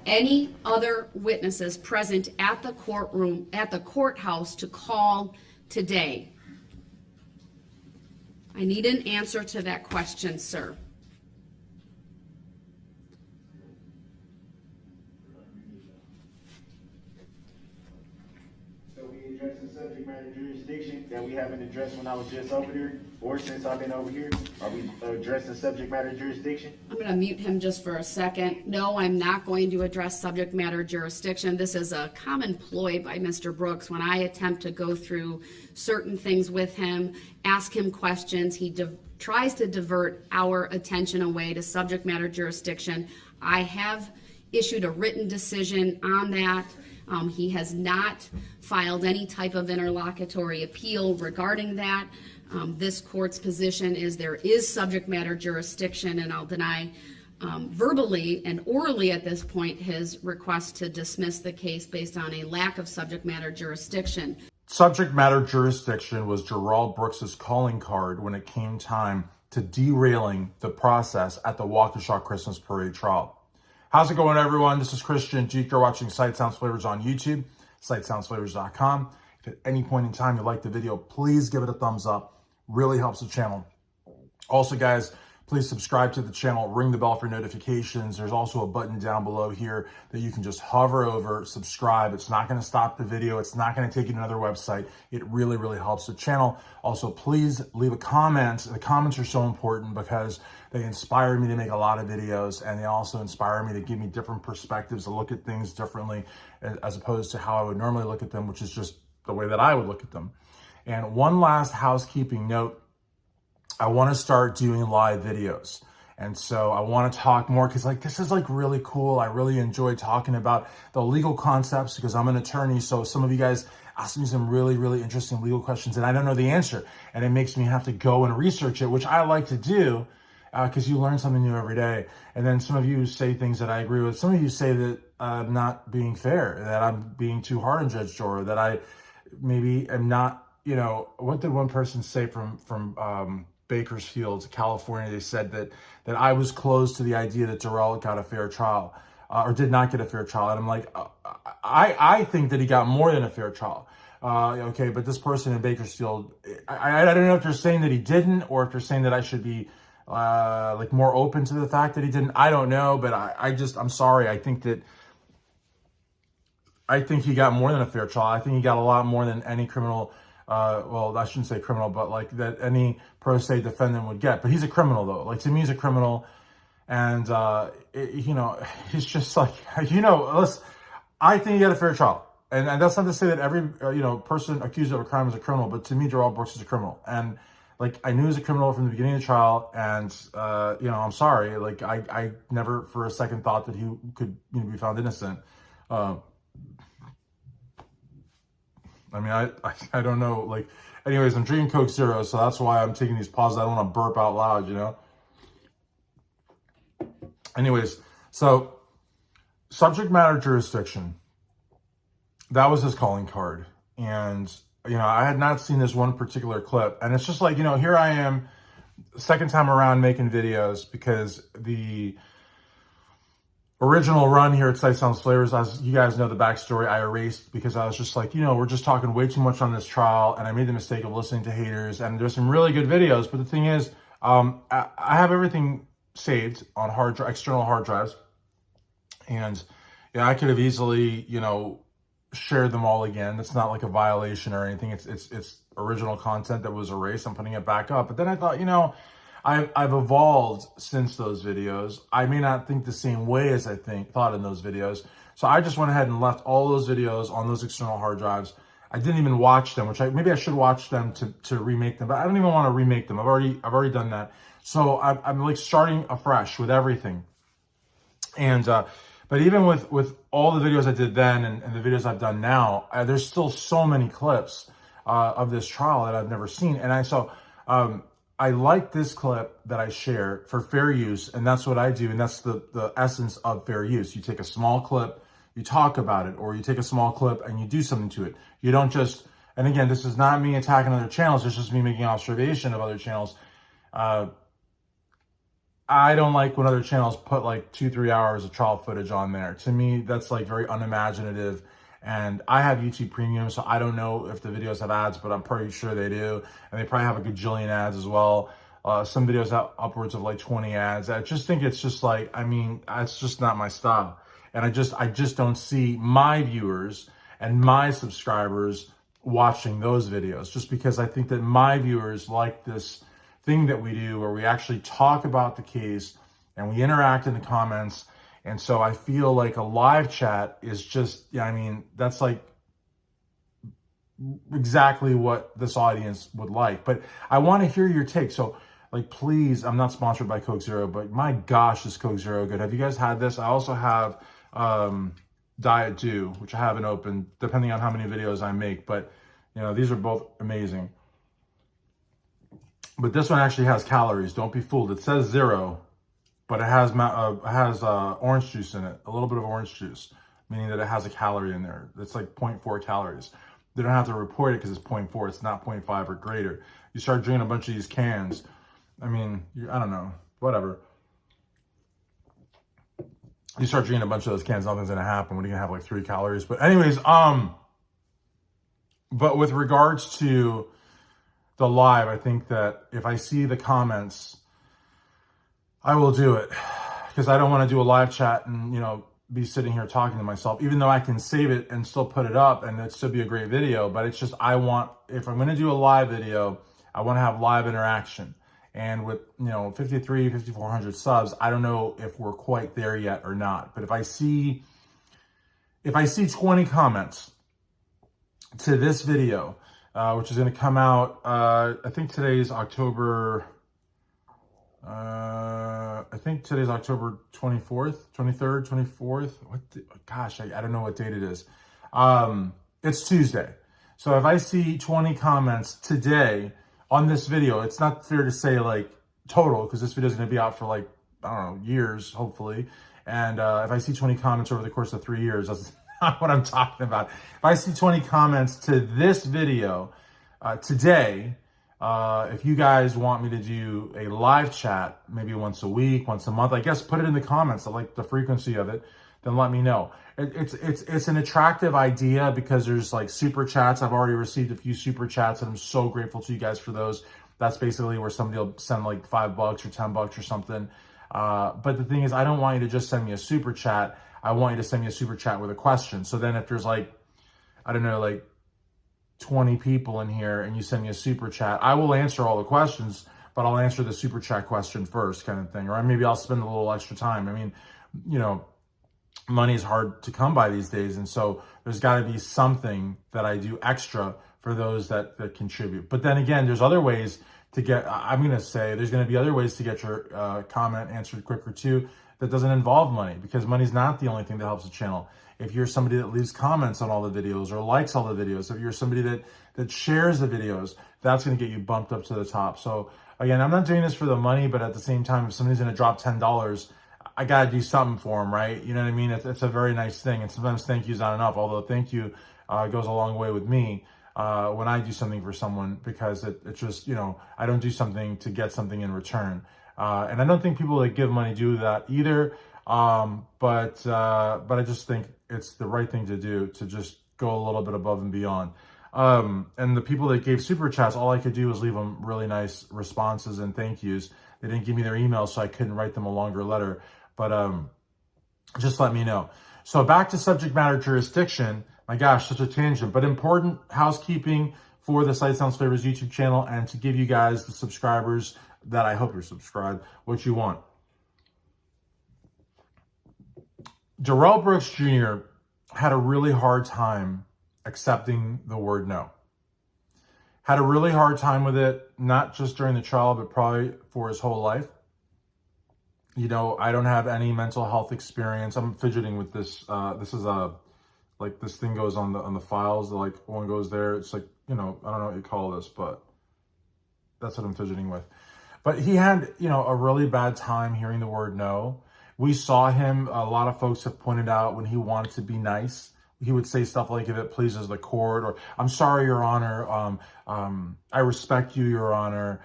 any other witnesses present at the courthouse to call today? I need an answer to that question, sir. So we addressed the subject matter jurisdiction that we haven't addressed when I was just over here, or since I've been over here? Are we addressing subject matter jurisdiction? I'm going to mute him just for a second. No, I'm not going to address subject matter jurisdiction. This is a common ploy by Mr. Brooks. When I attempt to go through certain things with him, ask him questions, he tries to divert our attention away to subject matter jurisdiction. I have issued a written decision on that. He has not filed any type of interlocutory appeal regarding that. This court's position is there is subject matter jurisdiction, and I'll deny verbally and orally at this point his request to dismiss the case based on a lack of subject matter jurisdiction. Subject matter jurisdiction was Darrell Brooks's calling card when it came time to derailing the process at the Waukesha Christmas Parade trial. How's it going, everyone? This is Christian Geek. You're watching Sight Sounds Flavors on YouTube, sightsoundsflavors.com. If at any point in time you like the video, please give it a thumbs up. Really helps the channel. Also, guys, please subscribe to the channel, ring the bell for notifications. There's also a button down below here that you can just hover over, subscribe. It's not going to stop the video. It's not going to take you to another website. It really, really helps the channel. Also, please leave a comment. The comments are so important because they inspire me to make a lot of videos, and they also inspire me to give me different perspectives, to look at things differently as opposed to how I would normally look at them, which is just the way that I would look at them. And one last housekeeping note. I want to start doing live videos. And so I want to talk more because this is really cool. I really enjoy talking about the legal concepts because I'm an attorney. So some of you guys ask me some really, really interesting legal questions and I don't know the answer. And it makes me have to go and research it, which I like to do because you learn something new every day. And then some of you say things that I agree with. Some of you say that I'm not being fair, that I'm being too hard on Judge Doro, that I maybe am not, what did one person say from Bakersfield, California? They said that I was closed to the idea that Darrell got a fair trial or did not get a fair trial. And I'm like, I think that he got more than a fair trial. Okay, but this person in Bakersfield, I don't know if they're saying that he didn't or if they're saying that I should be more open to the fact that he didn't. I don't know, but I'm sorry. I think he got more than a fair trial. I think he got a lot more than any criminal well, I shouldn't say criminal, but that any pro se defendant would get. But he's a criminal, though. To me, he's a criminal. And, he's just listen, I think he got a fair trial. And that's not to say that every, person accused of a crime is a criminal. But to me, Darrell Brooks is a criminal. And, I knew he was a criminal from the beginning of the trial. And, I'm sorry. I never for a second thought that he could be found innocent. I don't know, anyways, I'm drinking Coke Zero, so that's why I'm taking these pauses. I don't want to burp out loud, Anyways, so subject matter jurisdiction, that was his calling card. And, I had not seen this one particular clip. And it's just here I am, second time around making videos because the original run here at Sight Sounds Flavors, as you guys know the backstory, I erased because I was just we're just talking way too much on this trial, and I made the mistake of listening to haters, and there's some really good videos, but the thing is, I have everything saved on external hard drives, and I could have easily, shared them all again. It's not like a violation or anything. It's original content that was erased. I'm putting it back up, but then I thought, I've evolved since those videos. I may not think the same way as I thought in those videos. So I just went ahead and left all those videos on those external hard drives. I didn't even watch them, which maybe I should watch them to remake them, but I don't even want to remake them. I've already done that. So I'm starting afresh with everything. And but even with all the videos I did then and the videos I've done now, there's still so many clips of this trial that I've never seen. And I like this clip that I share for fair use, and that's what I do, and that's the essence of fair use. You take a small clip, you talk about it, or you take a small clip and you do something to it. You don't just, and again, this is not me attacking other channels, it's just me making an observation of other channels. I don't like when other channels put like 2-3 hours of trial footage on there. To me, that's like very unimaginative. And I have YouTube Premium, so I don't know if the videos have ads, but I'm pretty sure they do. And they probably have a gajillion ads as well. Some videos have upwards of like 20 ads. I just think it's just like, I mean, it's just not my style. And I just don't see my viewers and my subscribers watching those videos, just because I think that my viewers like this thing that we do where we actually talk about the case and we interact in the comments. And so I feel like a live chat is just, yeah, I mean, that's like exactly what this audience would like. But I want to hear your take. So like, please, I'm not sponsored by Coke Zero, but my gosh, is Coke Zero good. Have you guys had this? I also have Diet Dew, which I haven't opened, depending on how many videos I make. But, you know, these are both amazing. But this one actually has calories. Don't be fooled. It says 0, but it has orange juice in it. A little bit of orange juice, meaning that it has a calorie in there. It's like 0.4 calories. They don't have to report it because it's 0.4. It's not 0.5 or greater. You start drinking a bunch of these cans. I mean, I don't know. Whatever. You start drinking a bunch of those cans, nothing's going to happen. When are you going to have like 3 calories? But anyways, but with regards to the live, I think that if I see the comments, I will do it, because I don't want to do a live chat and, you know, be sitting here talking to myself, even though I can save it and still put it up and it still be a great video. But it's just, if I'm going to do a live video, I want to have live interaction. And with, you know, 5,400 subs, I don't know if we're quite there yet or not. But if I see 20 comments to this video, which is going to come out, I think today's October 24th, 23rd, 24th. Gosh, I don't know what date it is. It's Tuesday. So if I see 20 comments today on this video, it's not fair to say like total, because this video is going to be out for like, I don't know, years, hopefully. And if I see 20 comments over the course of 3 years, that's not what I'm talking about. If I see 20 comments to this video today, if you guys want me to do a live chat, maybe once a week, once a month, I guess put it in the comments, I like the frequency of it, then let me know. It's an attractive idea because there's like super chats. I've already received a few super chats and I'm so grateful to you guys for those. That's basically where somebody will send like $5 or $10 or something. But the thing is, I don't want you to just send me a super chat. I want you to send me a super chat with a question. So then if there's like, I don't know, like 20 people in here and you send me a super chat, I will answer all the questions, but I'll answer the super chat question first, kind of thing. Or maybe I'll spend a little extra time. I mean, you know, money is hard to come by these days. And so there's got to be something that I do extra for those that contribute. But then again, there's other ways to get, I'm going to say there's going to be other ways to get your comment answered quicker too, that doesn't involve money, because money's not the only thing that helps the channel. If you're somebody that leaves comments on all the videos or likes all the videos, if you're somebody that shares the videos, that's going to get you bumped up to the top. So again, I'm not doing this for the money, but at the same time, if somebody's going to drop $10, I got to do something for them, right? You know what I mean? It's a very nice thing. And sometimes thank you's not enough, although thank you goes a long way with me when I do something for someone, because it's just, you know, I don't do something to get something in return. And I don't think people that give money do that either. But I just think it's the right thing to do, to just go a little bit above and beyond. And the people that gave super chats, all I could do was leave them really nice responses and thank yous. They didn't give me their email, so I couldn't write them a longer letter. But just let me know. So back to subject matter jurisdiction. My gosh, such a tangent, but important housekeeping for the Sight Sounds Favors YouTube channel, and to give you guys, the subscribers that I hope you're subscribed, what you want. Darrell Brooks Jr. had a really hard time accepting the word no. Had a really hard time with it, not just during the trial, but probably for his whole life. You know, I don't have any mental health experience. I'm fidgeting with this. This is like this thing goes on the files. Like one goes there. It's like, you know, I don't know what you call this, but that's what I'm fidgeting with. But he had, you know, a really bad time hearing the word no. We saw him, a lot of folks have pointed out, when he wanted to be nice, he would say stuff like, if it pleases the court, or I'm sorry, Your Honor, I respect you, Your Honor,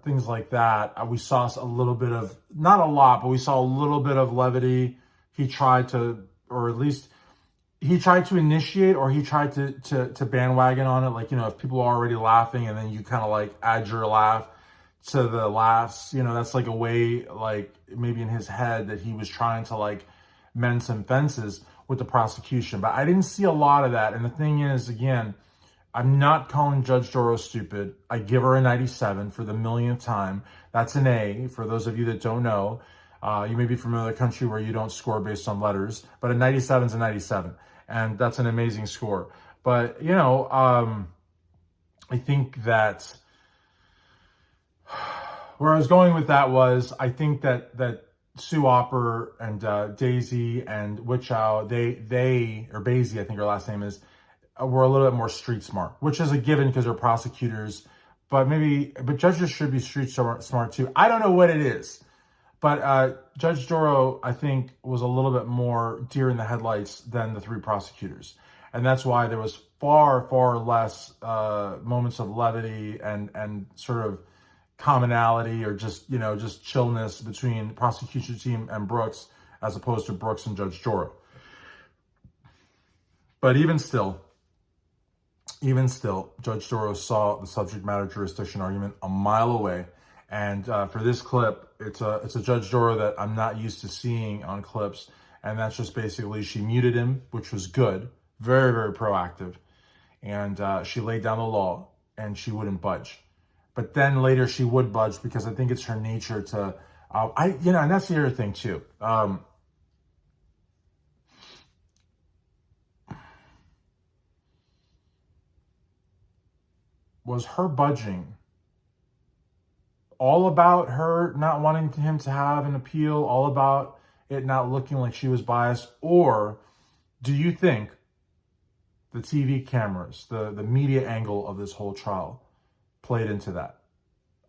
things like that. We saw a little bit of, not a lot, but we saw a little bit of levity. He tried to, or at least he tried to initiate, or he tried to bandwagon on it. Like, if people are already laughing and then you kind of like add your laugh to the laughs, that's like a way, like maybe in his head, that he was trying to like mend some fences with the prosecution. But I didn't see a lot of that. And the thing is, again, I'm not calling Judge Doro stupid. I give her a 97 for the millionth time. That's an A for those of you that don't know. You may be from another country where you don't score based on letters, but a 97 is a 97. And that's an amazing score. But, I think that where I was going with that was, I think that Sue Opper and Daisy and Wichow, they or Basie, I think her last name is, were a little bit more street smart, which is a given because they're prosecutors. But judges should be street smart too. I don't know what it is. But Judge Doro, I think, was a little bit more deer in the headlights than the three prosecutors. And that's why there was far, far less moments of levity and sort of commonality, or just chillness between prosecution team and Brooks, as opposed to Brooks and Judge Doro. But even still, Judge Doro saw the subject matter jurisdiction argument a mile away. And for this clip, it's a Judge Doro that I'm not used to seeing on clips. And that's just basically, she muted him, which was good. Very, very proactive. And she laid down the law, and she wouldn't budge. But then later she would budge, because I think it's her nature to, and that's the other thing too. Was her budging all about her not wanting him to have an appeal, all about it not looking like she was biased? Or do you think the TV cameras, the media angle of this whole trial played into that?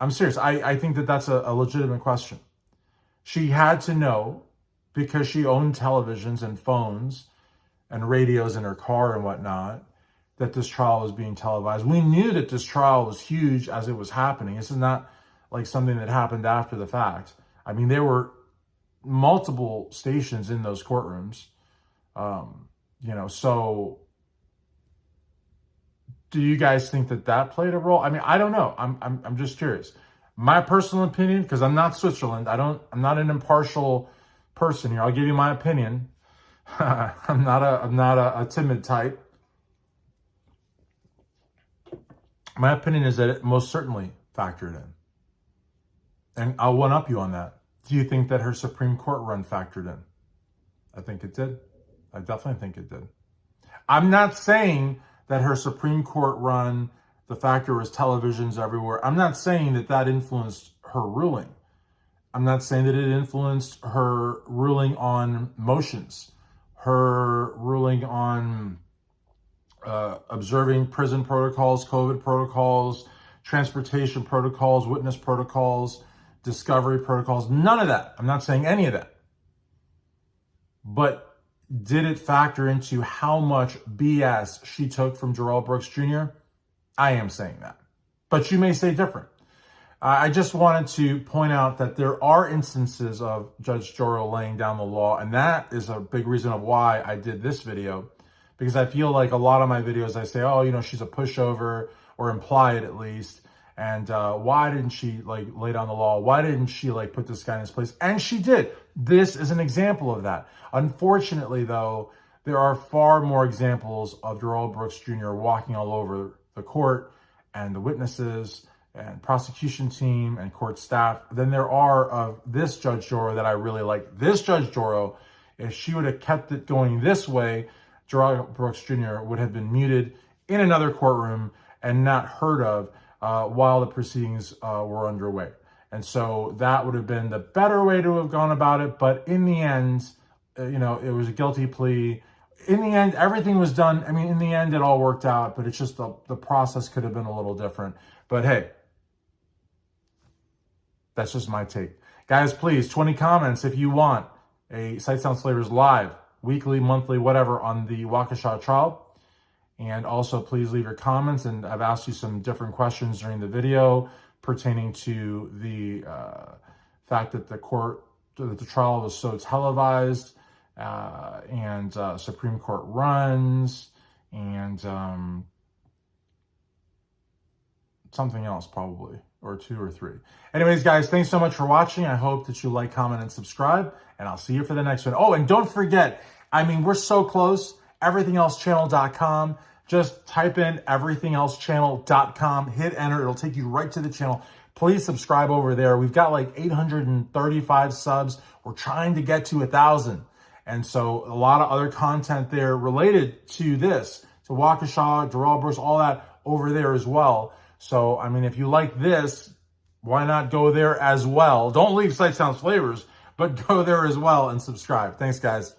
I'm serious. I think that's a legitimate question. She had to know, because she owned televisions and phones and radios in her car and whatnot, that this trial was being televised. We knew that this trial was huge as it was happening. This is not like something that happened after the fact. I mean, there were multiple stations in those courtrooms. So do you guys think that played a role? I mean, I don't know. I'm just curious. My personal opinion, because I'm not Switzerland. I'm not an impartial person here. I'll give you my opinion. I'm not a timid type. My opinion is that it most certainly factored in. And I'll one-up you on that. Do you think that her Supreme Court run factored in? I think it did. I definitely think it did. I'm not saying that her Supreme Court run, the factor was televisions everywhere. I'm not saying that influenced her ruling. I'm not saying that it influenced her ruling on motions, her ruling on observing prison protocols, COVID protocols, transportation protocols, witness protocols, discovery protocols. None of that. I'm not saying any of that. But did it factor into how much BS she took from Darrell Brooks Jr.? I am saying that. But you may say different. I just wanted to point out that there are instances of Judge Doro laying down the law, and that is a big reason of why I did this video, because I feel like a lot of my videos, I say, oh, she's a pushover, or imply it at least, and why didn't she lay down the law? Why didn't she put this guy in his place? And she did. This is an example of that. Unfortunately, though, there are far more examples of Darrell Brooks Jr. walking all over the court and the witnesses and prosecution team and court staff than there are of this Judge Doro that I really like. This Judge Doro, if she would have kept it going this way, Darrell Brooks Jr. would have been muted in another courtroom and not heard of while the proceedings were underway. And so that would have been the better way to have gone about it. But in the end, it was a guilty plea. In the end, everything was done. I mean, in the end, it all worked out, but it's just the process could have been a little different. But hey, that's just my take. Guys, please, 20 comments if you want a Sight Sound Slavers live, weekly, monthly, whatever, on the Waukesha trial. And also, please leave your comments. And I've asked you some different questions during the video. pertaining to the fact that the trial was so televised, and Supreme Court runs, and something else probably, or 2 or 3. Anyways, guys, thanks so much for watching. I hope that you like, comment, and subscribe, and I'll see you for the next one. Oh, and don't forget, I mean, we're so close, everythingelschannel.com. Just type in everythingelschannel.com, hit enter, it'll take you right to the channel. Please subscribe over there. We've got like 835 subs. We're trying to get to 1,000. And so a lot of other content there related to this, to Waukesha, Darrell, Brooks, all that over there as well. So, I mean, if you like this, why not go there as well? Don't leave Sight Sounds Flavors, but go there as well and subscribe. Thanks, guys.